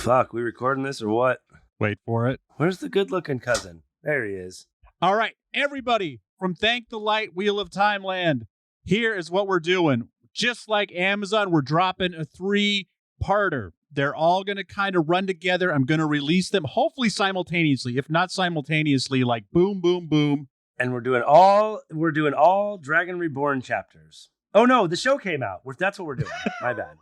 Fuck, we recording this or what? Wait for it. Where's the good-looking cousin? There he is. All right, everybody from Thank the Light, Wheel of Time Land. Here is what we're doing. Just like Amazon, we're dropping a 3-parter. They're all going to kind of run together. I'm going to release them hopefully simultaneously. If not simultaneously, like boom, boom, boom. And we're doing all Dragon Reborn chapters. Oh no, the show came out. That's what we're doing. My bad.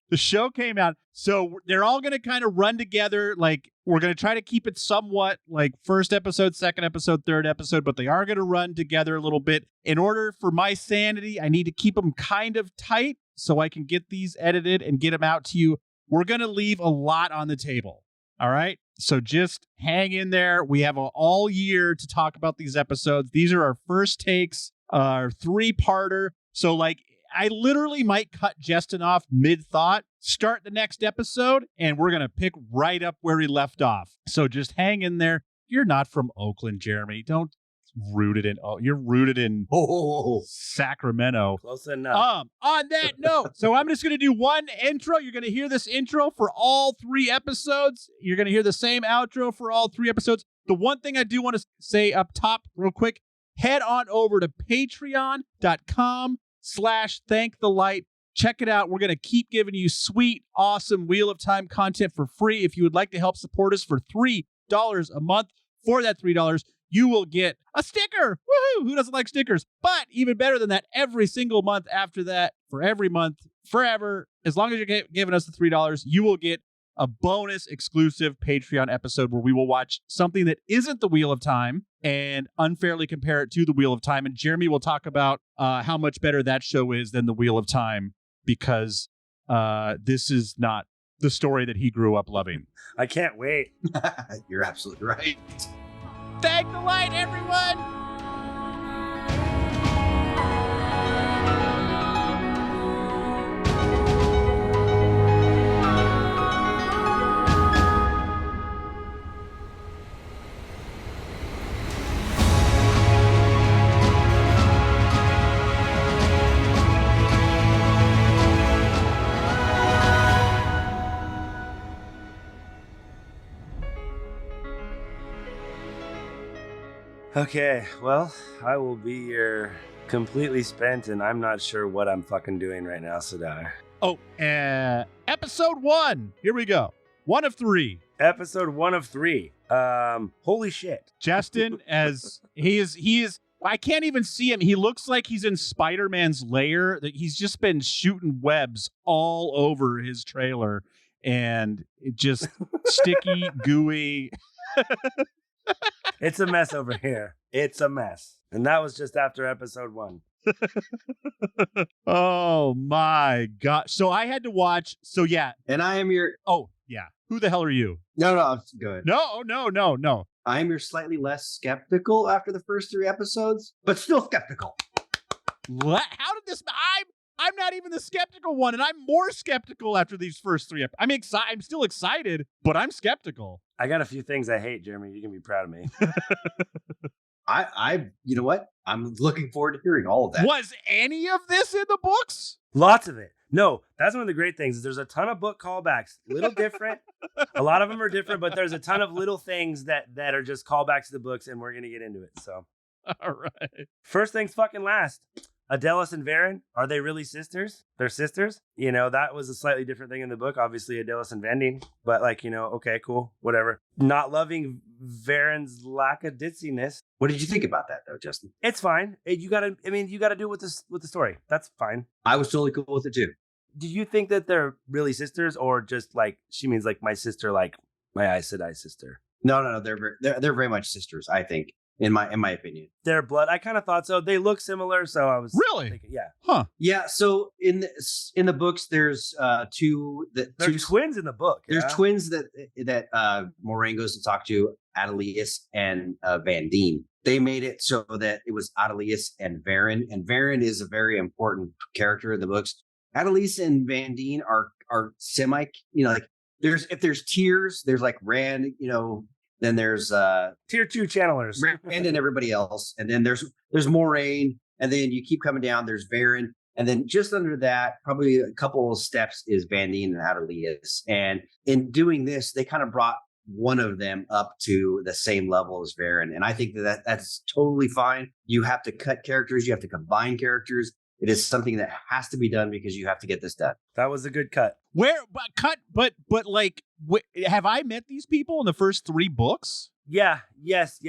The show came out. So they're all going to kind of run together. Like, we're going to try to keep it somewhat like first episode, second episode, third episode, but they are going to run together a little bit. In order for my sanity, I need to keep them kind of tight so I can get these edited and get them out to you. We're going to leave a lot on the table. All right. So just hang in there. We have all year to talk about these episodes. These are our first takes, our 3-parter. So like, I literally might cut Justin off mid-thought, start the next episode, and we're going to pick right up where he left off. So just hang in there. You're not from Oakland, Jeremy. Don't you're rooted in Sacramento. Close enough. On that note, so I'm just going to do one intro. You're going to hear this intro for all 3 episodes. You're going to hear the same outro for all 3 episodes. The one thing I do want to say up top real quick, head on over to patreon.com/thankthelight. Check it out. We're going to keep giving you sweet, awesome Wheel of Time content for free. If you would like to help support us for $3 a month, for that $3, you will get a sticker. Woohoo! Who doesn't like stickers? But even better than that, every single month after that, for every month, forever, as long as you're giving us the $3, you will get a bonus exclusive Patreon episode where we will watch something that isn't the Wheel of Time and unfairly compare it to the Wheel of Time. And Jeremy will talk about how much better that show is than the Wheel of Time, because this is not the story that he grew up loving. I can't wait. You're absolutely right. Thank the light, everyone! Okay, well, I will be here completely spent, and I'm not sure what I'm fucking doing right now, Sadar. Oh, episode 1. Here we go. 1 of 3. Episode 1 of 3. Holy shit. Justin, as he is. I can't even see him. He looks like he's in Spider-Man's lair. That he's just been shooting webs all over his trailer, and it just sticky, gooey. It's a mess over here. It's a mess. And that was just after episode 1. Oh my God. So I had to watch. So yeah. And I am your... Oh, yeah. Who the hell are you? No, go ahead. No. I am your slightly less skeptical after the first 3 episodes, but still skeptical. What? How did this... I'm not even the skeptical one, and I'm more skeptical after these first 3 episodes. I'm still excited, but I'm skeptical. I got a few things I hate, Jeremy. You can be proud of me. You know what? I'm looking forward to hearing all of that. Was any of this in the books? Lots of it. No, that's one of the great things. Is there's a ton of book callbacks. Little different. A lot of them are different, but there's a ton of little things that are just callbacks to the books, and we're going to get into it. So, all right. First things fucking last. Adelis and Varen, are they really sisters? They're sisters? You know, that was a slightly different thing in the book. Obviously, Adelis and Vendine. But, like, you know, okay, cool, whatever. Not loving Varen's lack of ditziness. What did you think about that, though, Justin? It's fine. You got to do it with the story. That's fine. I was totally cool with it, too. Did you think that they're really sisters, or just, like, she means, like, my sister, like, my Aes Sedai sister? No. They're very much sisters, I think. In my opinion, their blood. I kind of thought so. They look similar, so I was really thinking, yeah, huh? Yeah. So in the books, there's two twins in the book. There's twins that Moraine goes to talk to, Adelius and Vandine. They made it so that it was Adelius and Varen is a very important character in the books. Adelius and Vandine are semi, like if there's tiers, there's like Rand, then there's tier 2 channelers, Rand and everybody else, and then there's Moraine, and then you keep coming down. There's Varen, And then just under that, probably a couple of steps is Vandine and Adelius. And in doing this, they kind of brought one of them up to the same level as Varen. And I think that's totally fine. You have to cut characters. You have to combine characters. It is something that has to be done because you have to get this done. That was a good cut. But like, have I met these people in the first 3 books? Yeah. Yes.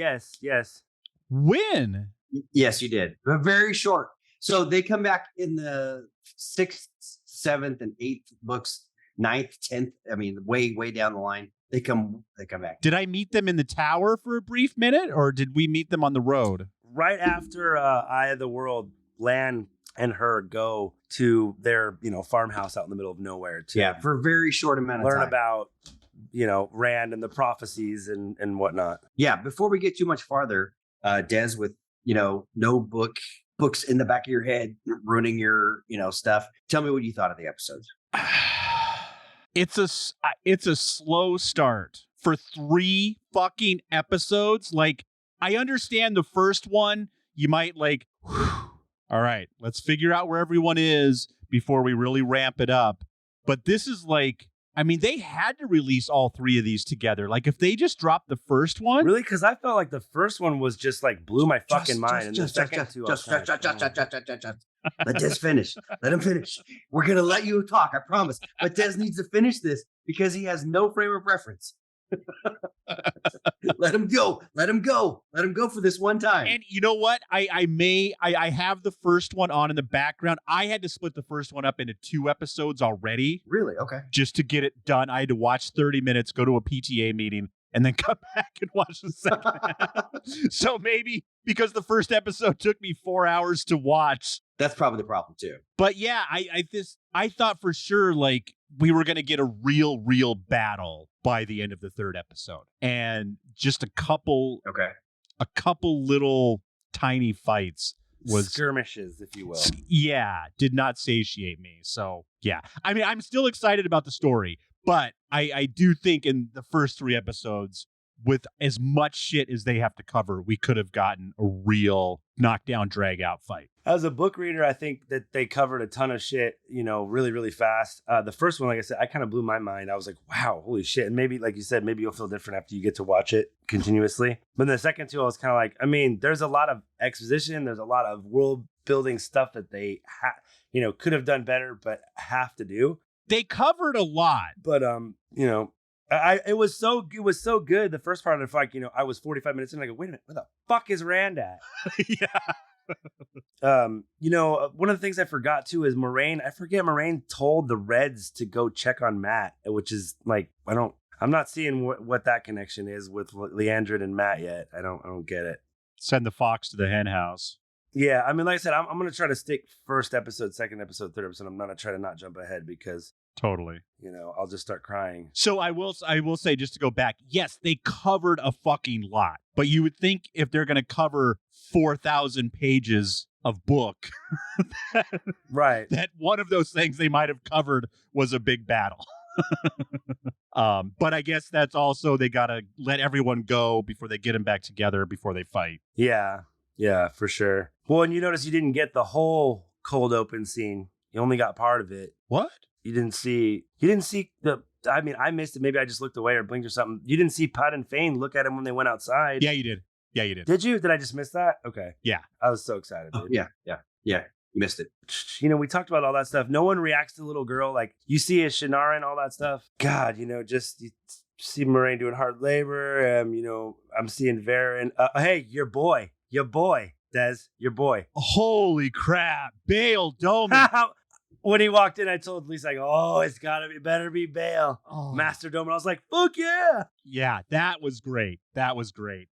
When? Yes, you did. But very short. So they come back in the 6th, 7th, and 8th books, 9th, 10th. I mean, way down the line. They come back. Did I meet them in the tower for a brief minute, or did we meet them on the road? Right after Eye of the World, Lan and her go to their, farmhouse out in the middle of nowhere to for a very short amount of time. Learn about, Rand and the prophecies and whatnot. Yeah, before we get too much farther, Des, with, no books in the back of your head, ruining your, stuff. Tell me what you thought of the episodes. It's a slow start for 3 fucking episodes. Like, I understand the first one, you might like, all right, let's figure out where everyone is before we really ramp it up. But this is like, I mean, they had to release all 3 of these together. Like, if they just dropped the first one. Really? Because I felt like the first one was just like blew my fucking mind. And the second two, let Des finish. Let him finish. We're going to let you talk, I promise. But Des needs to finish this because he has no frame of reference. Let him go. Let him go for this one time. And you know what? I have the first one on in the background. I had to split the first one up into 2 episodes already. Really? Okay. Just to get it done. I had to watch 30 minutes, go to a PTA meeting, and then come back and watch the second half. So maybe because the first episode took me 4 hours to watch. That's probably the problem too. But yeah, I thought for sure like we were going to get a real battle by the end of the 3rd episode. And just a couple little tiny fights was skirmishes, if you will. Yeah, did not satiate me. So yeah, I mean, I'm still excited about the story, but I do think in the first 3 episodes, with as much shit as they have to cover, we could have gotten a real knockdown, drag out fight. As a book reader, I think that they covered a ton of shit, really fast. The first one, like I said, I kind of blew my mind. I was like, wow, holy shit. And maybe, like you said, maybe you'll feel different after you get to watch it continuously. But the second 2, I was kind of like, I mean, there's a lot of exposition. There's a lot of world building stuff that they, could have done better, but have to do. They covered a lot. But, it was so good. The first part of the fight, I was 45 minutes in. And I go, wait a minute, where the fuck is Rand at? Yeah. One of the things I forgot too is Moraine told the Reds to go check on Matt, which is like, I'm not seeing what that connection is with Leandrin and Matt yet. I don't get it. Send the fox to the hen house. Yeah, I mean, like I said, I'm going to try to stick first episode, second episode, third episode. I'm going to try to not jump ahead because totally, I'll just start crying. So I will say, just to go back, yes, they covered a fucking lot, but you would think if they're going to cover 4,000 pages of book, right, that one of those things they might have covered was a big battle. But I guess that's also they got to let everyone go before they get them back together before they fight. Yeah, for sure. Well, and you notice you didn't get the whole cold open scene. You only got part of it. What? You didn't see I mean, I missed it. Maybe I just looked away or blinked or something. You didn't see Putt and Fane look at him when they went outside. Yeah, you did. Did you? Did I just miss that? Okay. Yeah. I was so excited. Dude. Yeah. You missed it. We talked about all that stuff. No one reacts to the little girl. Like, you see a Shannara and all that stuff. God, just... You see Moraine doing hard labor. I'm seeing Varen. Hey, your boy, Des, your boy. Holy crap, Bail Doman. When he walked in, I told Lisa, I go, oh, it's better be Bail. Oh. Master Doman. I was like, fuck yeah. Yeah, that was great.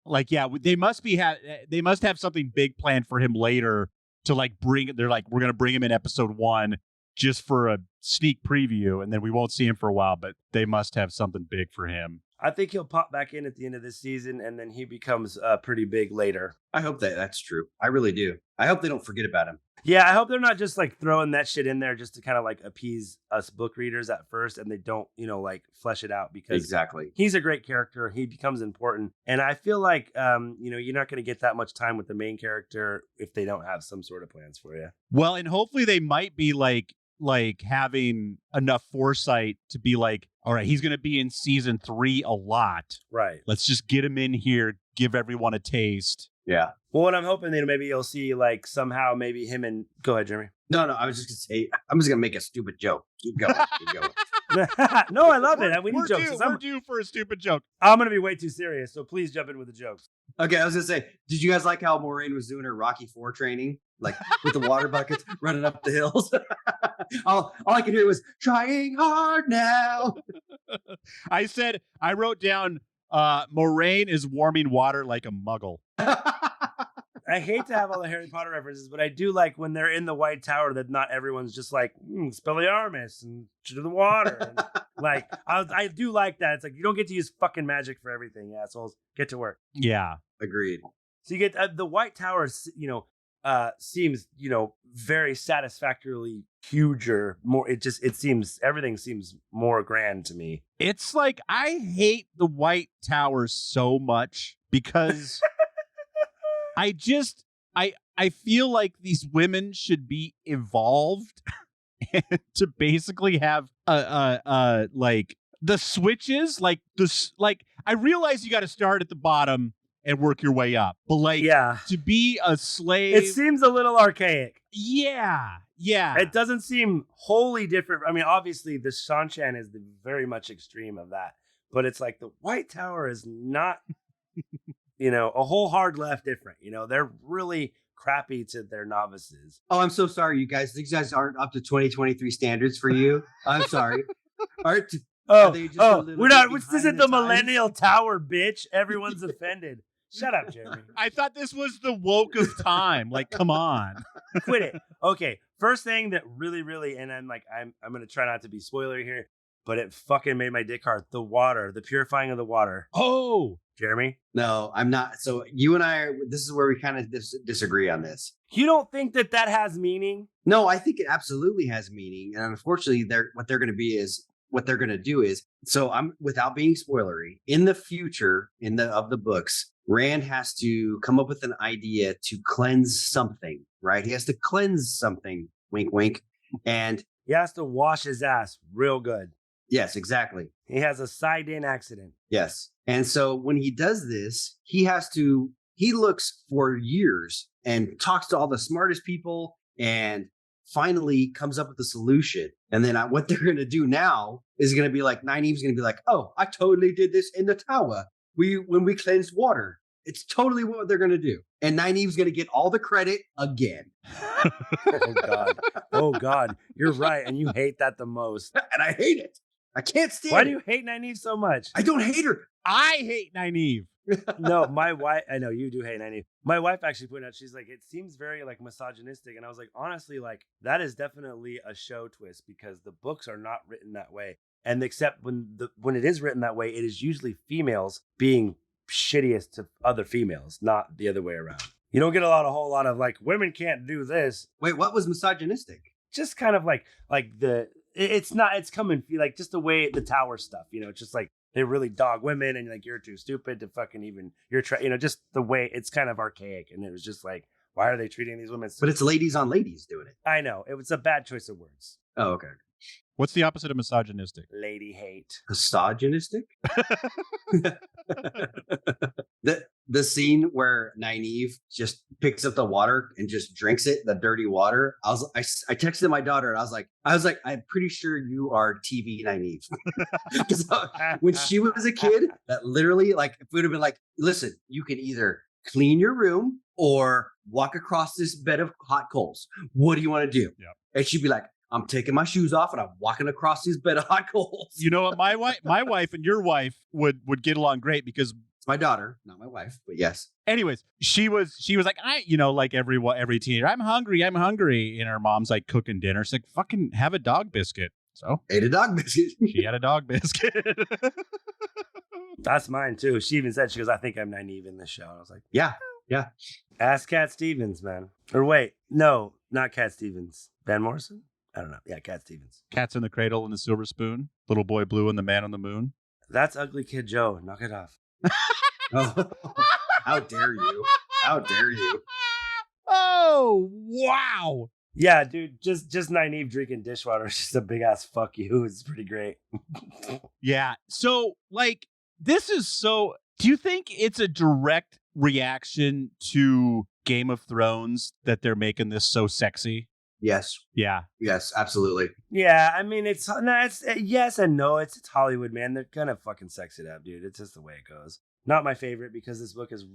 Like, yeah, they must have something big planned for him later to like they're like, we're going to bring him in episode 1 just for a sneak preview, and then we won't see him for a while, but they must have something big for him. I think he'll pop back in at the end of this season, and then he becomes pretty big later. I hope that's true. I really do. I hope they don't forget about him. Yeah, I hope they're not just like throwing that shit in there just to kind of like appease us book readers at first, and they don't, like flesh it out, because Exactly. he's a great character. He becomes important, and I feel like you're not going to get that much time with the main character if they don't have some sort of plans for you. Well, and hopefully they might be like having enough foresight to be like, all right, he's going to be in season 3 a lot. Right. Let's just get him in here, give everyone a taste. Yeah. Well, what I'm hoping that maybe you'll see like somehow maybe him and go ahead, Jeremy. No, I was just gonna say I'm just gonna make a stupid joke. Keep going. No, I love it. We need jokes. We're due for a stupid joke. I'm going to be way too serious, so please jump in with the jokes. Okay, I was gonna say, did you guys like how Moraine was doing her Rocky IV training, like with the water buckets running up the hills? all I could hear was trying hard now. I wrote down, Moraine is warming water like a muggle. I hate to have all the Harry Potter references, but I do like when they're in the White Tower that not everyone's just like Expelliarmus and to the water. And, like I do like that. It's like you don't get to use fucking magic for everything, assholes. Get to work. Yeah, agreed. So you get the White Tower. Seems very satisfactorily huger. More, it seems everything seems more grand to me. It's like I hate the White Tower so much because. I feel like these women should be evolved to basically have like the switches, like this. Like I realize you got to start at the bottom and work your way up, but like to be a slave, it seems a little archaic. Yeah. It doesn't seem wholly different. I mean, obviously, the Shanshan is the very much extreme of that, but it's like the White Tower is not. A whole hard left different. They're really crappy to their novices. Oh, I'm so sorry, you guys. These guys aren't up to 2023 standards for you. I'm sorry. Are we're not. This isn't the Millennial Tower, bitch. Everyone's offended. Shut up, Jeremy. I thought this was the woke of time. Like, come on. Quit it. Okay. First thing that really, really, and I'm going to try not to be spoilery here, but it fucking made my dick hard. The water, the purifying of the water. Oh, Jeremy? No, I'm not. So you and I, this is where we kind of disagree on this. You don't think that has meaning? No, I think it absolutely has meaning. And unfortunately, what they're going to do is, so I'm without being spoilery, in the future, of the books, Rand has to come up with an idea to cleanse something, right? He has to cleanse something, wink, wink. And he has to wash his ass real good. Yes, exactly. He has a side-in accident. Yes. And so when he does this, he looks for years and talks to all the smartest people and finally comes up with a solution. And then what they're going to do now is going to be like, Nynaeve's going to be like, oh, I totally did this in the tower. When we cleansed water. It's totally what they're going to do. And Nynaeve's going to get all the credit again. Oh, God. You're right. And you hate that the most. And I hate it. I can't stand it. Why do you hate Nynaeve so much? I don't hate her. I hate Nynaeve. No, my wife, I know you do hate Nynaeve. My wife actually pointed out, she's like, it seems very like misogynistic. And I was like, honestly, like that is definitely a show twist because the books are not written that way. And except when it is written that way, it is usually females being shittiest to other females, not the other way around. You don't get a whole lot of like, women can't do this. Wait, what was misogynistic? Just kind of like it's coming like just the way the tower stuff, it's just like they really dog women and like you're too stupid to fucking even just the way it's kind of archaic. And it was just like, why are they treating these women but it's ladies on ladies doing it. I know it was a bad choice of words. Oh, okay. What's the opposite of misogynistic? Lady hate. Misogynistic? The scene where Nynaeve just picks up the water and just drinks it, the dirty water. I texted my daughter and I was like, I'm pretty sure you are TV Nynaeve. Because when she was a kid, that literally, like, if it would have been like, listen, you can either clean your room or walk across this bed of hot coals. What do you want to do? Yep. And she'd be like, I'm taking my shoes off and I'm walking across this bed of hot coals. You know what? My wife and your wife would get along great because it's my daughter, not my wife, but yes. Anyways, she was like, like every teenager, I'm hungry. And her mom's like cooking dinner. She's like, fucking have a dog biscuit. So ate a dog biscuit. She had a dog biscuit. That's mine too. She even said, she goes, I think I'm Nynaeve in this show. And I was like, yeah. Yeah. Ask Cat Stevens, man. Or wait, no, not Cat Stevens. Van Morrison? I don't know. Yeah, Cat Stevens. Cats in the Cradle and the Silver Spoon, Little Boy Blue and the Man on the Moon. That's Ugly Kid Joe. Knock it off. Oh, how dare you? How dare you? Oh, wow. Yeah, dude, just Nynaeve drinking dishwater is just a big ass fuck you. It's pretty great. Yeah. So, like, this is so. Do you think it's a direct reaction to Game of Thrones that they're making this so sexy? Yes. Yeah. Yes, absolutely. Yeah, I mean, it's yes and no. It's Hollywood, man. They're gonna fucking sex it up, dude. It's just the way it goes. Not my favorite because this book is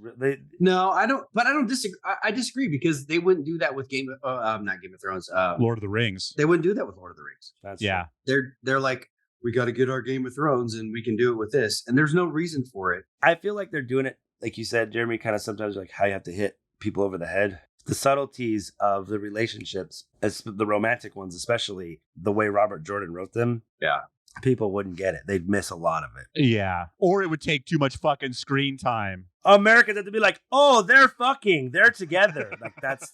No, I don't. But I don't disagree. I disagree because they wouldn't do that with not Game of Thrones. Lord of the Rings. They wouldn't do that with Lord of the Rings. That's Yeah. They're like, we got to get our Game of Thrones, and we can do it with this, and there's no reason for it. I feel like they're doing it, like you said, Jeremy. Kind of sometimes like how you have to hit people over the head. The subtleties of the relationships, as the romantic ones, especially the way Robert Jordan wrote them. Yeah. People wouldn't get it. They'd miss a lot of it. Yeah. Or it would take too much fucking screen time. Americans have to be like, oh, they're fucking, they're together. Like that's,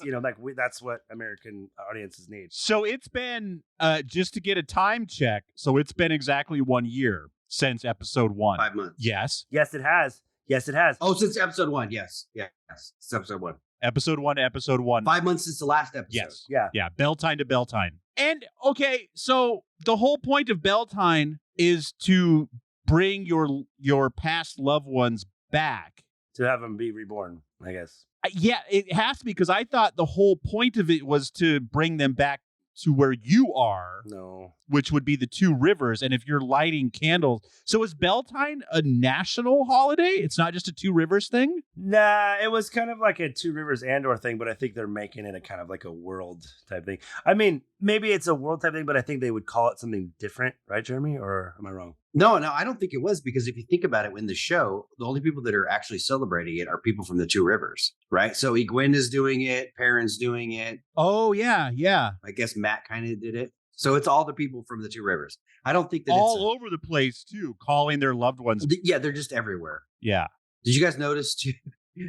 that's what American audiences need. So it's been, just to get a time check, so it's been exactly 1 year since episode 1. 5 months. Yes. Yes, it has. Yes, it has. Oh, since episode 1. Yes. It's episode 1. Episode 1 to episode 1. 5 months since the last episode. Yes. Yeah. Yeah. Beltane to Beltane. And okay, so the whole point of Beltane is to bring your past loved ones back. To have them be reborn, I guess. Yeah, it has to be, because I thought the whole point of it was to bring them back to where you are, No. which would be the two rivers. And if you're lighting candles, so is Beltane a national holiday? It's not just a two rivers thing? Nah, it was kind of like a Two Rivers Andor thing, but I think they're making it a kind of like a world type thing. I mean, maybe it's a world type thing, but I think they would call it something different, right, Jeremy? Or am I wrong? No, I don't think it was, because if you think about it, in the show, the only people that are actually celebrating it are people from the two rivers, right? So Egwene is doing it, Perrin's doing it. Oh, yeah, yeah. I guess Matt kind of did it. So it's all the people from the two rivers. I don't think that all over the place, too, calling their loved ones. Yeah, they're just everywhere. Yeah. Did you guys notice, too?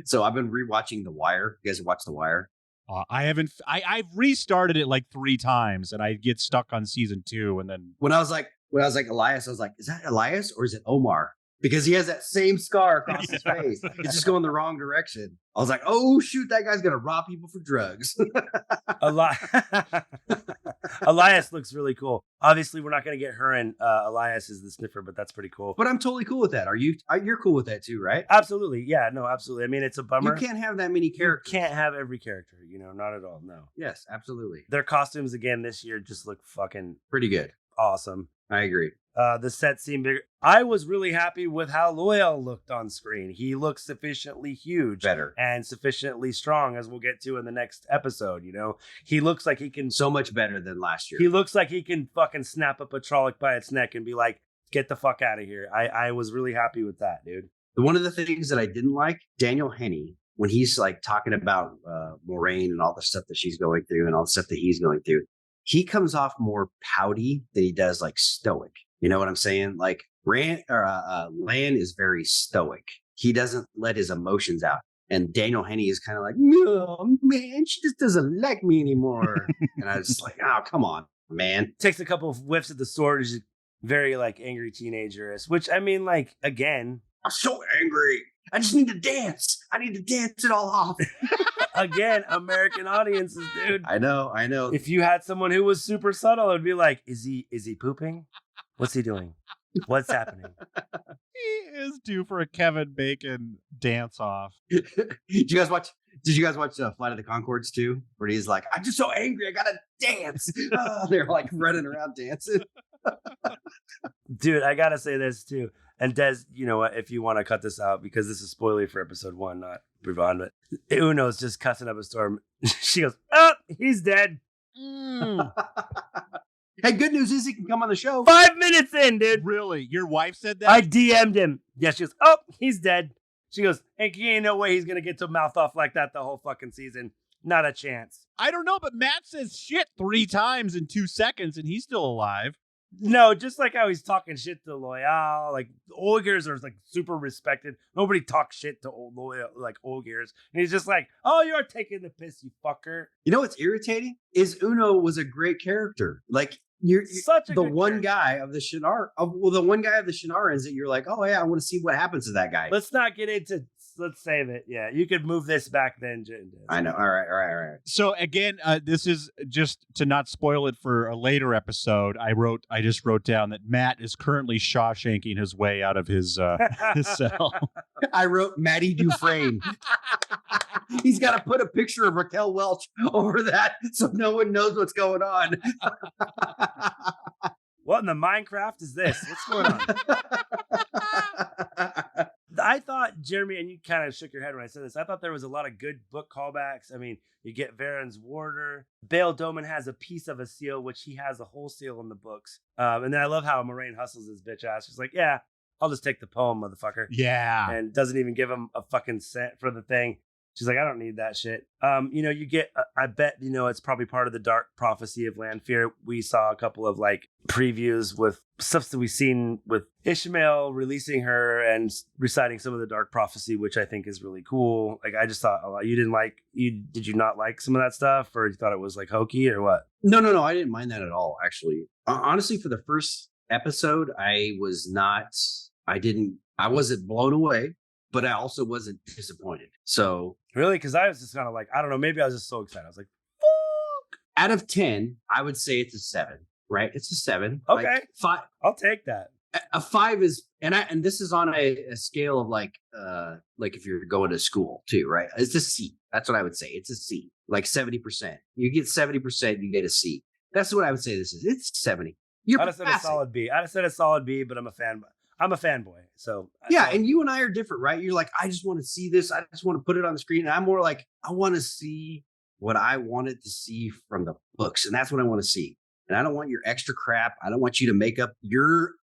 So I've been rewatching The Wire. You guys watch The Wire? I haven't. I've restarted it like 3 times, and I get stuck on season 2, and then When I was like Elias, I was like, is that Elias or is it Omar? Because he has that same scar across his face. It's just going the wrong direction. I was like, oh shoot, that guy's gonna rob people for drugs. Elias looks really cool. Obviously, we're not going to get her and Elias as the sniffer, but that's pretty cool. But I'm totally cool with that. You're cool with that too, right? Absolutely. Yeah, no, absolutely. I mean, it's a bummer. You can't have that many characters. You can't have every character, not at all. No. Yes, absolutely. Their costumes again this year just look fucking Pretty good. awesome. I agree. The set seemed bigger. I was really happy with how Loyal looked on screen. He looks sufficiently huge, Better. and sufficiently strong, as we'll get to in the next episode. He looks like he can. So much better than last year. He looks like he can fucking snap up a Trolloc by its neck and be like, "Get the fuck out of here." I was really happy with that, dude. One of the things that I didn't like, Daniel Henney, when he's like talking about Moraine and all the stuff that she's going through and all the stuff that he's going through, he comes off more pouty than he does like stoic. You know what I'm saying? Like Lan is very stoic. He doesn't let his emotions out. And Daniel Henney is kind of like, no, man, she just doesn't like me anymore. And I was just like, oh, come on, man. Takes a couple of whiffs at the sword. Is very like angry teenager-ish, which I mean, like, again, I'm so angry. I just need to dance. I need to dance it all off. Again, American audiences, dude. I know. If you had someone who was super subtle, it would be like, is he pooping? What's he doing? What's happening? he is due for a Kevin Bacon dance off. Did you guys watch Flight of the Conchords too? Where he's like, I'm just so angry, I gotta dance. They're like running around dancing. Dude, I gotta say this too. And Des, you know what? If you want to cut this out, because this is spoiler for episode 1, not Brevon, but Uno's just cussing up a storm. She goes, "Oh, he's dead." Hey, good news is he can come on the show. 5 minutes in, dude. Really? Your wife said that? I DM'd him. Yeah, she goes, "Oh, he's dead." She goes, "And ain't no way he's gonna get to mouth off like that the whole fucking season. Not a chance." I don't know, but Matt says shit 3 times in 2 seconds, and he's still alive. No, just like how he's talking shit to Loyal. Like Olgiers are like super respected. Nobody talks shit to Loyal like Olgiers. And he's just like, oh, you're taking the piss, you fucker. You know what's irritating is Uno was a great character. Like you're Such a the good one character. guy of the Shinar. The one guy of the Shinarans that you're like, oh yeah, I want to see what happens to that guy. Let's not get into. Let's save it. Yeah, you could move this back then. I know. All right. So again, this is just to not spoil it for a later episode. I just wrote down that Matt is currently Shawshanking his way out of his cell. I wrote Maddie Dufresne. He's got to put a picture of Raquel Welch over that so no one knows what's going on. What in the Minecraft is this? What's going on? I thought, Jeremy, and you kind of shook your head when I said this, I thought there was a lot of good book callbacks. I mean, you get Varen's warder. Bail Doman has a piece of a seal, which he has a whole seal in the books. And then I love how Moraine hustles his bitch ass. She's like, yeah, I'll just take the poem, motherfucker. Yeah. And doesn't even give him a fucking cent for the thing. She's like, I don't need that shit. You get, I bet, it's probably part of the dark prophecy of Lanfear. We saw a couple of like previews with stuff that we've seen with Ishmael releasing her and reciting some of the dark prophecy, which I think is really cool. Like, I just thought, did you not like some of that stuff, or you thought it was like hokey or what? No. I didn't mind that at all, actually. Honestly, for the first episode, I wasn't blown away, but I also wasn't disappointed. So really, because I was just kind of like, I don't know, maybe I was just so excited. I was like, fuck. Out of 10, I would say it's a 7, right? It's a 7. Okay. Like 5. I'll take that. A 5 is, and this is on a scale of like if you're going to school too, right? It's a C. That's what I would say. It's a C, like 70%. You get 70%, you get a C. That's what I would say this is. It's 70. I'd have said a solid B. I'd have said a solid B, but I'm a fanboy. So yeah, and you and I are different, right? You're like, I just want to see this. I just want to put it on the screen. And I'm more like, I want to see what I wanted to see from the books. And that's what I want to see. And I don't want your extra crap. I don't want you to make up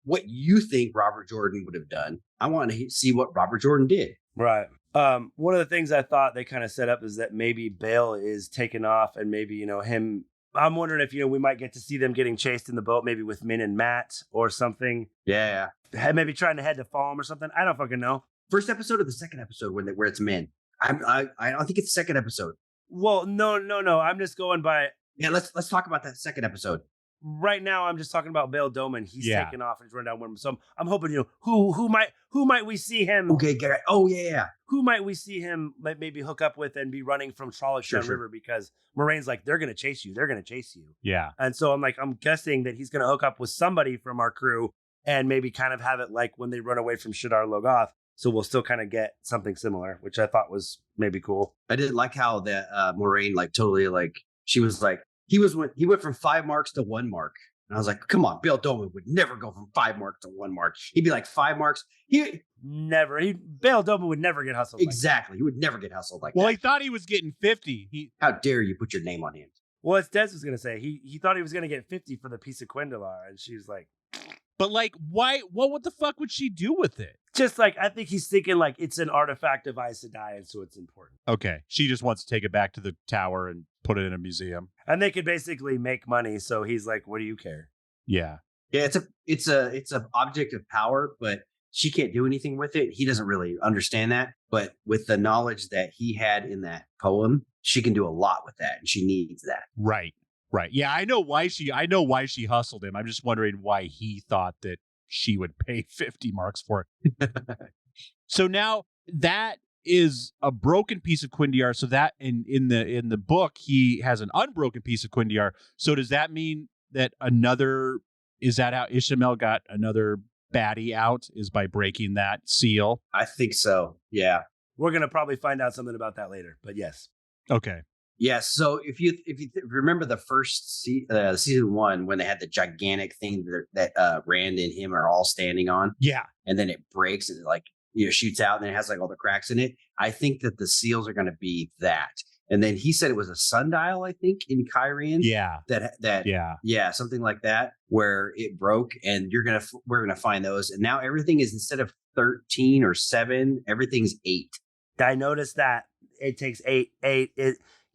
what you think Robert Jordan would have done. I want to see what Robert Jordan did. Right. One of the things I thought they kind of set up is that maybe Bale is taken off, and maybe, him. I'm wondering if, we might get to see them getting chased in the boat, maybe with Min and Matt or something. Yeah. Maybe trying to head to Falm or something. I don't fucking know. First episode or the second episode where it's Min? I don't think it's the second episode. Well, no. I'm just going by. Yeah, let's talk about that second episode. Right now, I'm just talking about Bail Doman. He's taken off and he's run down Worm. So I'm hoping, who might we see him? Okay, oh yeah. Who might we see him maybe hook up with and be running from Charlottetown River? Because Moraine's like, they're gonna chase you. They're gonna chase you. Yeah. And so I'm guessing that he's gonna hook up with somebody from our crew and maybe kind of have it like when they run away from Shadar Logoth. So we'll still kind of get something similar, which I thought was maybe cool. I did like how that Moraine totally she was like. He went from 5 marks to 1 mark. And I was like, come on, Bail Doman would never go from 5 marks to 1 mark. He'd be like 5 marks. Bail Doman would never get hustled. Exactly. He would never get hustled like that. Well, he thought he was getting 50. How dare you put your name on him? Well, as Des was going to say, he thought he was going to get 50 for the piece of Quindalar. And she was like, but why? What the fuck would she do with it? Just I think he's thinking it's an artifact of Aes Sedai, and so it's important. Okay. She just wants to take it back to the tower and put it in a museum. And they could basically make money. So he's like, what do you care? Yeah. Yeah, it's a object of power, but she can't do anything with it. He doesn't really understand that. But with the knowledge that he had in that poem, she can do a lot with that, and she needs that. Right. Yeah, I know why she hustled him. I'm just wondering why he thought that she would pay 50 marks for it. So now that is a broken piece of Quindiar. So that in the book, he has an unbroken piece of Quindiar. So does that mean that is that how Ishmael got another baddie out, is by breaking that seal? I think so. Yeah. We're going to probably find out something about that later, but yes. Okay. Yeah, so if you remember the first season 1 when they had the gigantic thing that Rand and him are all standing on, yeah, and then it breaks and it shoots out and it has all the cracks in it. I think that the seals are going to be that. And then he said it was a sundial, I think, in Kyrian. Yeah, yeah, something like that, where it broke, and we're gonna find those. And now everything is, instead of 13 or 7, everything's 8. I noticed that it takes 8.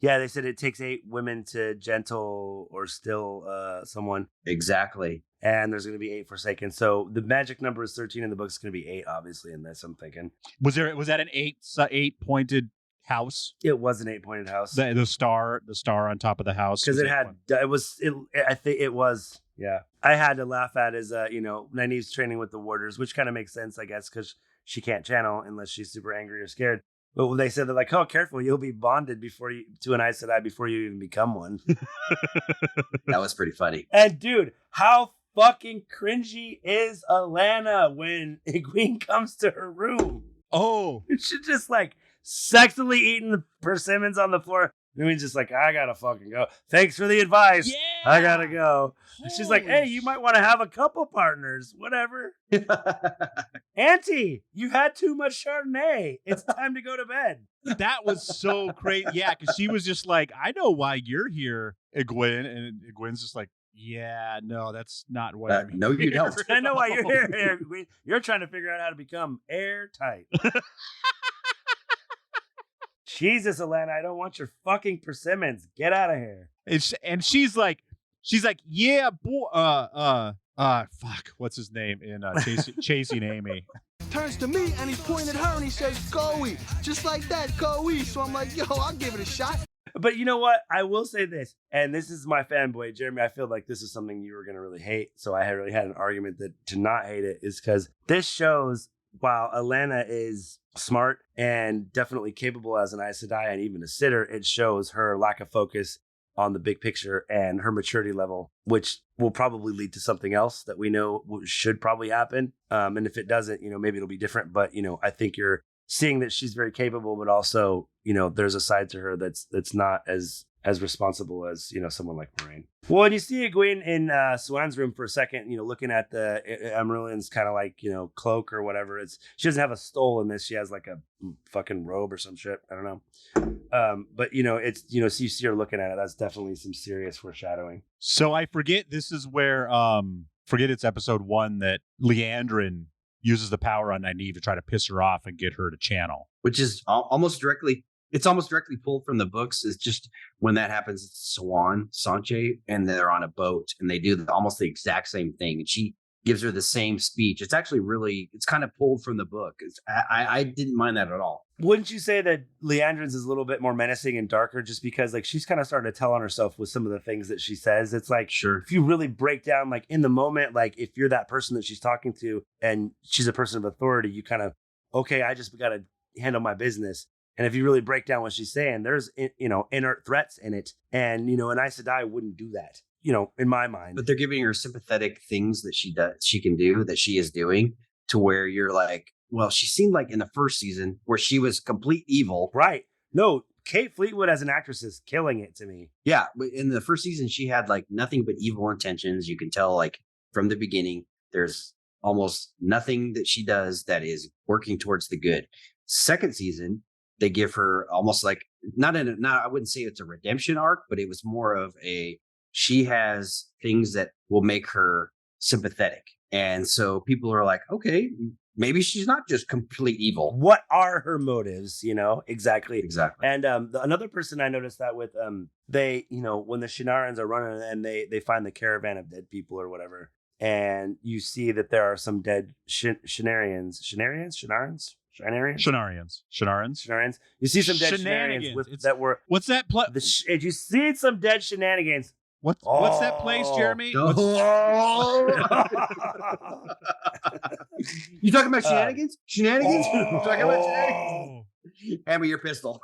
Yeah, they said it takes 8 women to gentle or still someone. Exactly. and there's going to be 8 Forsaken. So the magic number is 13 in the book. It's going to be 8, obviously, in this, I'm thinking. Was that an 8-pointed house? It was an 8-pointed house. The star on top of the house. Because I think it was, yeah. I had to laugh at is, Nynaeve's training with the warders, which kind of makes sense, I guess, because she can't channel unless she's super angry or scared. But when they said they're like, oh, careful, you'll be bonded to an Aes Sedai before you even become one. That was pretty funny. And dude, how fucking cringy is Alana when Egwene comes to her room? Oh, She's just like sexily eating the persimmons on the floor. Egwene's just like, I gotta fucking go. Thanks for the advice. yeah. I gotta go. And she's like, Holy hey, you might want to have a couple partners, whatever. Auntie, you had too much Chardonnay. It's time to go to bed. That was so crazy. Yeah, because she was just like, I know why you're here, Egwene. And Egwene's just like, yeah, no, that's not what I'm no, you here. don't. I know why you're here, Egwene. You're trying to figure out how to become airtight. Jesus, Alana, I don't want your fucking persimmons. Get out of here. And she's like, yeah, boy, fuck, what's his name in Chasing Amy? Turns to me and he's pointing at her and he says, "Go-y," just like that, go-y. So I'm like, yo, I'll give it a shot. But you know what? I will say this, and this is my fanboy, Jeremy. I feel like this is something you were going to really hate. So I really had an argument that to not hate it is because this shows, while Alana is smart and definitely capable as an Aes Sedai and even a sitter, it shows her lack of focus on the big picture and her maturity level, which will probably lead to something else that we know should probably happen. And if it doesn't, maybe it'll be different. But, I think you're seeing that she's very capable, but also, there's a side to her that's not as responsible as, someone like Moraine. Well, and you see Egwene in Swan's room for a second, looking at the Amaryllian's kind of like, cloak or whatever. She doesn't have a stole in this. She has like a fucking robe or some shit. I don't know. But it's, so you see her looking at it. That's definitely some serious foreshadowing. So I forget this is where, it's episode 1 that Leandrin uses the power on Nynaeve to try to piss her off and get her to channel. Which is almost directly pulled from the books. It's just when that happens, it's Sanche, and they're on a boat and they do almost the exact same thing. And she gives her the same speech. It's actually it's kind of pulled from the book. I didn't mind that at all. Wouldn't you say that Leandrin's is a little bit more menacing and darker just because like she's kind of starting to tell on herself with some of the things that she says? It's like, sure, if you really break down like in the moment, like if you're that person that she's talking to and she's a person of authority, you kind of, okay, I just got to handle my business. And if you really break down what she's saying, there's, inert threats in it. And, an Aes Sedai wouldn't do that, in my mind. But they're giving her sympathetic things that she can do, that she is doing, to where you're like, well, she seemed like in the first season where she was complete evil. Right. No, Kate Fleetwood as an actress is killing it to me. Yeah. But in the first season, she had like nothing but evil intentions. You can tell like from the beginning, there's almost nothing that she does that is working towards the good. Second season, they give her almost like I wouldn't say it's a redemption arc, but it was more of she has things that will make her sympathetic. And so people are like, okay, maybe she's not just complete evil. What are her motives? Exactly. And another person I noticed that with, they, when the Shinarans are running and they find the caravan of dead people or whatever, and you see that there are some dead Shinarians. You see some dead Shenanigans that were. What's that? Did you see some dead shenanigans? What's that place, Jeremy? You talking about shenanigans? Shenanigans? You talking about shenanigans? Hand me your pistol.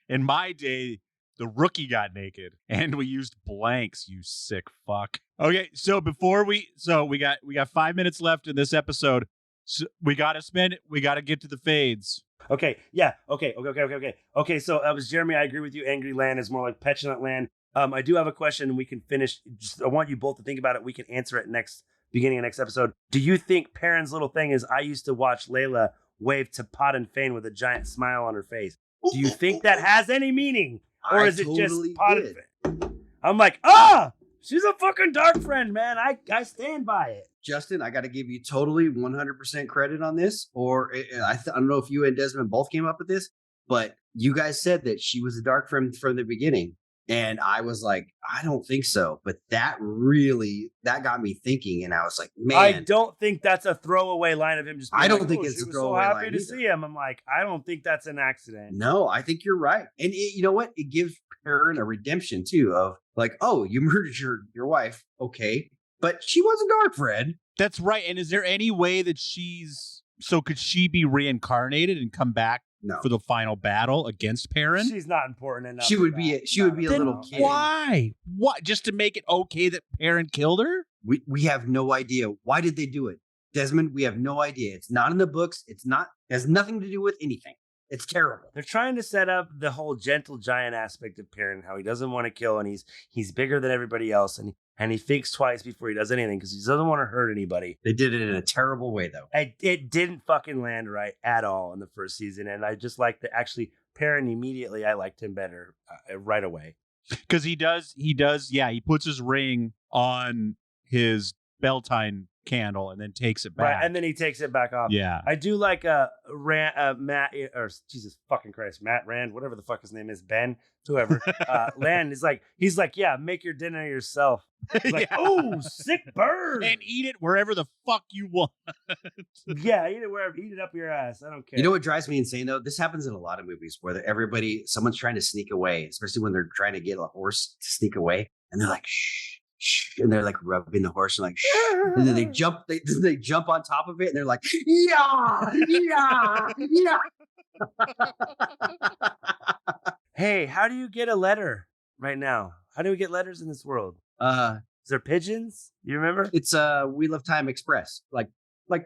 In my day, the rookie got naked and we used blanks, you sick fuck. Okay, so we got 5 minutes left in this episode. So we gotta get to the fades. Okay, yeah, okay. So that was Jeremy. I agree with you. Angry land is more like petulant land. I do have a question, and we can finish. I want you both to think about it. We can answer it beginning of next episode. Do you think Perrin's little thing is I used to watch Layla wave to Pod and Fane with a giant smile on her face? Do you think that has any meaning, or is it just Pod and Fane? I'm like, she's a fucking dark friend, man. I stand by it. Justin, I got to give you totally 100% credit on this. Or I don't know if you and Desmond both came up with this, but you guys said that she was a dark friend from the beginning. And I was like, I don't think so. But that got me thinking. And I was like, man, I don't think that's a throwaway line of him just being I don't like, think "Oh, it's she a was so throwaway happy line to either. see him." I'm like, I don't think that's an accident. no, I think you're right. And you know what? It gives Perrin a redemption too of like, oh, you murdered your wife. Okay. But she wasn't dark, Fred. That's right. And is there any way that could she be reincarnated and come back No. for the final battle against Perrin? She's not important enough. She for would be that. she would be a Then little kid. why? What? Just to make it okay that Perrin killed her? We have no idea. Why did they do it? Desmond, we have no idea. It's not in the books. It has nothing to do with anything. It's terrible. They're trying to set up the whole gentle giant aspect of Perrin, how he doesn't want to kill, and he's bigger than everybody else, and he thinks twice before he does anything because he doesn't want to hurt anybody. They did it in a terrible way, though. It didn't fucking land right at all in the first season, and I just like that. Actually, Perrin immediately, I liked him better right away. Because he does. Yeah, he puts his ring on his Beltane candle and then takes it back. Right, and then he takes it back off. Yeah. I do like Matt, or Jesus fucking Christ, Matt Rand, whatever the fuck his name is, Ben, whoever. Land is like, he's like, yeah, make your dinner yourself. He's like, oh, sick bird. And eat it wherever the fuck you want. Yeah, eat it wherever, eat it up your ass. I don't care. You know what drives me insane, though? This happens in a lot of movies where someone's trying to sneak away, especially when they're trying to get a horse to sneak away. And they're like, shh. And they're like rubbing the horse and like, shh. And then they jump on top of it and they're like, yeah. Hey, how do you get a letter right now? How do we get letters in this world? Is there pigeons? You remember? It's Wheel of Time Express, like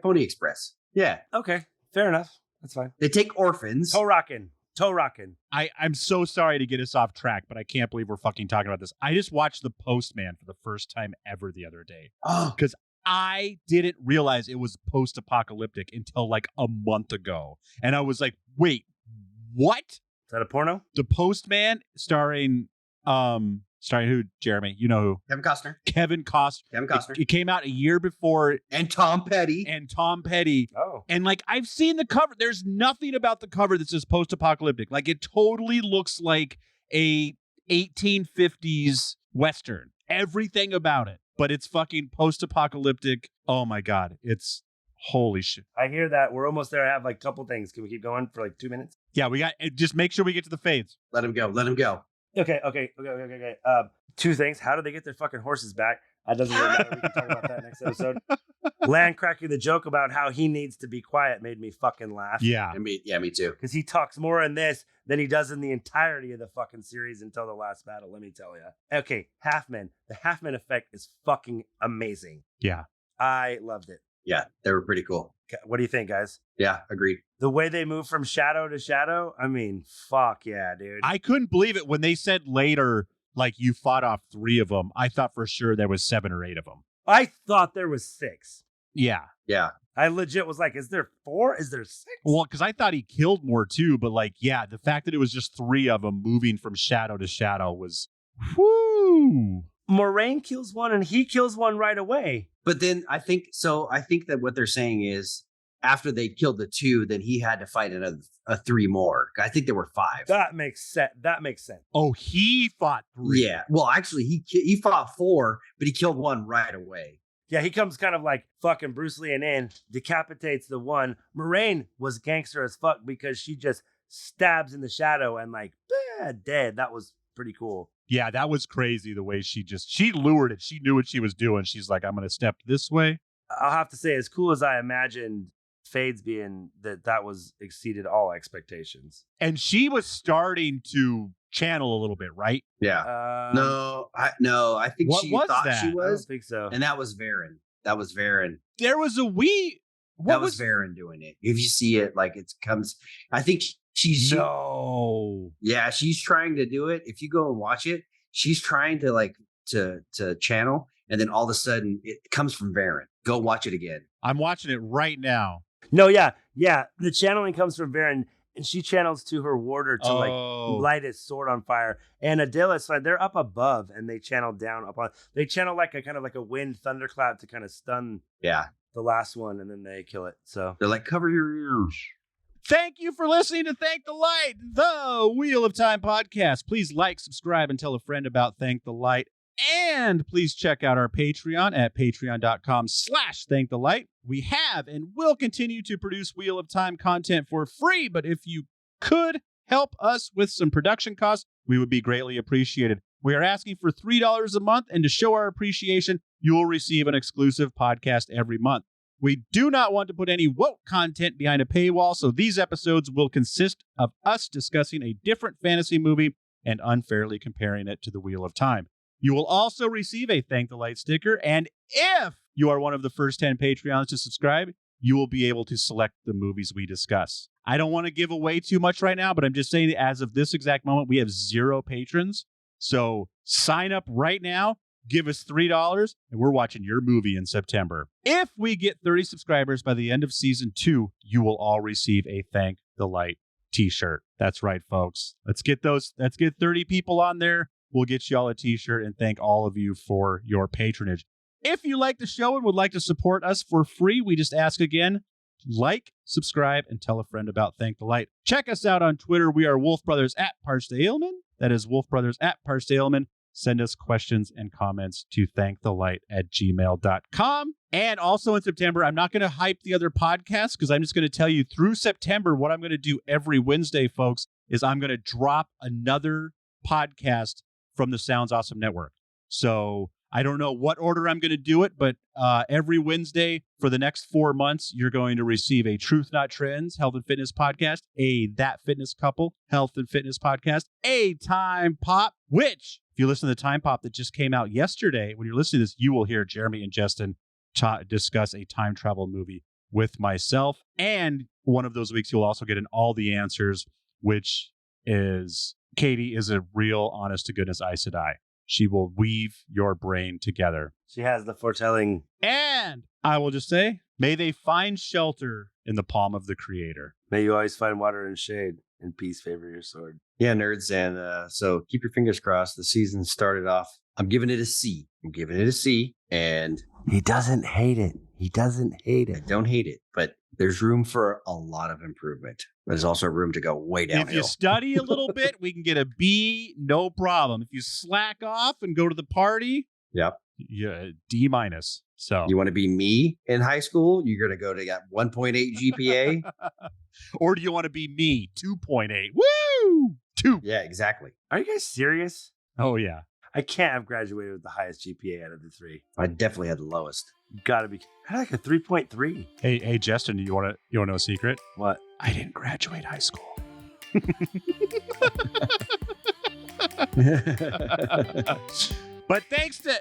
Pony Express. Yeah. Okay, fair enough. That's fine. They take orphans. Toe rocking. I'm so sorry to get us off track, but I can't believe we're fucking talking about this. I just watched The Postman for the first time ever the other day. Oh, Because I didn't realize it was post-apocalyptic until like a month ago. And I was like, wait, what? Is that a porno? The Postman starring who, Jeremy? You know who? Kevin Costner. It came out a year before. And Tom Petty. Oh. And like, I've seen the cover. There's nothing about the cover that says post-apocalyptic. Like, it totally looks like a 1850s Western. Everything about it. But it's fucking post-apocalyptic. Oh my God. It's holy shit. I hear that. We're almost there. I have like a couple things. Can we keep going for like 2 minutes? Yeah, just make sure we get to the fades. Let him go. Okay. 2 things. How do they get their fucking horses back? That doesn't really matter. We can talk about that next episode. Land cracking the joke about how he needs to be quiet made me fucking laugh. Yeah. Me too. Because he talks more in this than he does in the entirety of the fucking series until the last battle, let me tell you. Okay, Halfmen. The Halfmen effect is fucking amazing. Yeah. I loved it. Yeah, they were pretty cool. What do you think, guys? Yeah, agreed. The way they move from shadow to shadow, I mean, fuck yeah, dude. I couldn't believe it when they said later, like, you fought off 3 of them. I thought for sure there was 7 or 8 of them. I thought there was 6. Yeah. Yeah. I legit was like, is there 4? Is there 6? Well, because I thought he killed more too, but like, yeah, the fact that it was just 3 of them moving from shadow to shadow was, whoo. Moraine kills one and he kills one right away. But then I think that what they're saying is after they killed the 2, then he had to fight another 3 more. I think there were 5. That makes sense. Oh, he fought 3. Yeah. Well, actually, he fought 4, but he killed 1 right away. Yeah, he comes kind of like fucking Bruce Lee and in, decapitates the one. Moraine was gangster as fuck because she just stabs in the shadow and like, dead. That was pretty cool. Yeah, that was crazy the way she lured it. She knew what she was doing. She's like, I'm going to step this way. I'll have to say, as cool as I imagined Fades being, that was exceeded all expectations. And she was starting to channel a little bit, right? Yeah. No, I think what she was thought that? she I don't was. think so. And that was Varen. There was a wee. That was Varen doing it. If you see it, like it comes, I think she's she's trying to do it. If you go and watch it, she's trying to like to channel, and then all of a sudden it comes from Varen. Go watch it again. I'm watching it right now. No, yeah. The channeling comes from Varen, and she channels to her warder to like light his sword on fire. And Adilis, they're up above, and they channel down upon. They channel like a kind of like a wind thunderclap to kind of stun. Yeah. The last one, and then they kill it. So they're like, cover your ears. Thank you for listening to Thank the Light, the Wheel of Time podcast. Please like, subscribe, and tell a friend about Thank the Light. And please check out our Patreon at patreon.com/thankthelight. We have and will continue to produce Wheel of Time content for free, but if you could help us with some production costs, we would be greatly appreciated. We are asking for $3 a month, and to show our appreciation, you will receive an exclusive podcast every month. We do not want to put any woke content behind a paywall, so these episodes will consist of us discussing a different fantasy movie and unfairly comparing it to the Wheel of Time. You will also receive a Thank the Light sticker, and if you are one of the first 10 Patreons to subscribe, you will be able to select the movies we discuss. I don't want to give away too much right now, but I'm just saying that as of this exact moment, we have 0 patrons. So sign up right now, give us $3, and we're watching your movie in September. If we get 30 subscribers by the end of season 2, you will all receive a Thank the Light t-shirt. That's right, folks. Let's get 30 people on there. We'll get you all a t-shirt, and thank all of you for your patronage. If you like the show and would like to support us for free, we just ask again, like, subscribe, and tell a friend about Thank the Light. Check us out on Twitter. We are Wolf Brothers at @ParsDaleman. That is Wolf Brothers at @ParsDaleman. Send us questions and comments to thankthelight@gmail.com. And also in September, I'm not going to hype the other podcasts because I'm just going to tell you through September, what I'm going to do every Wednesday, folks, is I'm going to drop another podcast from the Sounds Awesome Network. So I don't know what order I'm going to do it, but every Wednesday for the next 4 months, you're going to receive a Truth Not Trends Health and Fitness podcast, a That Fitness Couple Health and Fitness podcast, a Time Pop, which if you listen to the Time Pop that just came out yesterday, when you're listening to this, you will hear Jeremy and Justin discuss a time travel movie with myself. And one of those weeks, you'll also get an All the Answers, which is Katie is a real honest to goodness Aes Sedai. She will weave your brain together. She has the foretelling. And I will just say, may they find shelter in the palm of the Creator. May you always find water and shade, and peace favor your sword. Yeah, nerds. And so keep your fingers crossed. The season started off. I'm giving it a C. And he doesn't hate it. I don't hate it, but there's room for a lot of improvement. There's also room to go way downhill. If you study a little bit, we can get a B, no problem. If you slack off and go to the party, yep, yeah, D-. So you want to be me in high school? You're going to go to that 1.8 GPA, or do you want to be me 2.8? Woo! 2. Yeah, exactly. Are you guys serious? Oh yeah. I can't have graduated with the highest GPA out of the 3. I definitely had the lowest. Gotta be. I had like a 3.3. Hey, Justin, you want to know a secret? What? I didn't graduate high school.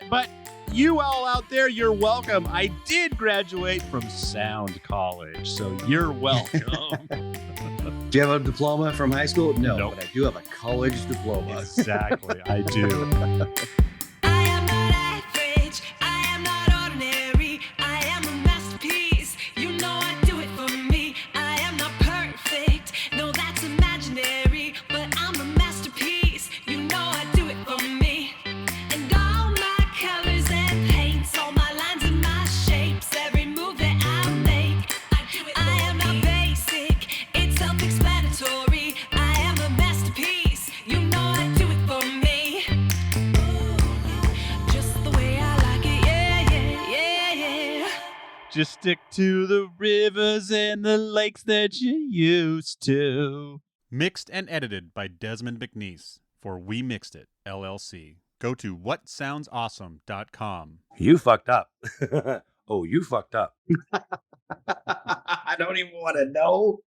But you all out there, you're welcome. I did graduate from Sound College, so you're welcome. Do you have a diploma from high school? No, Nope. But I do have a college diploma. Exactly, I do. I am not average, I am not ordinary, I am a masterpiece, you know I do it for me. I am not perfect, no that's imaginary, but I'm a masterpiece, you know I do it for me. And all my colors and paints, all my lines and my shapes, every move that I make, I am not basic, it's self-explanatory, I am a masterpiece, you know I do it for me. Just the way I like it, yeah. Just stick to the rivers and the lakes that you used to. Mixed and edited by Desmond McNeese for We Mixed It, LLC. Go to whatsoundsawesome.com. You fucked up. Oh, you fucked up. I don't even want to know.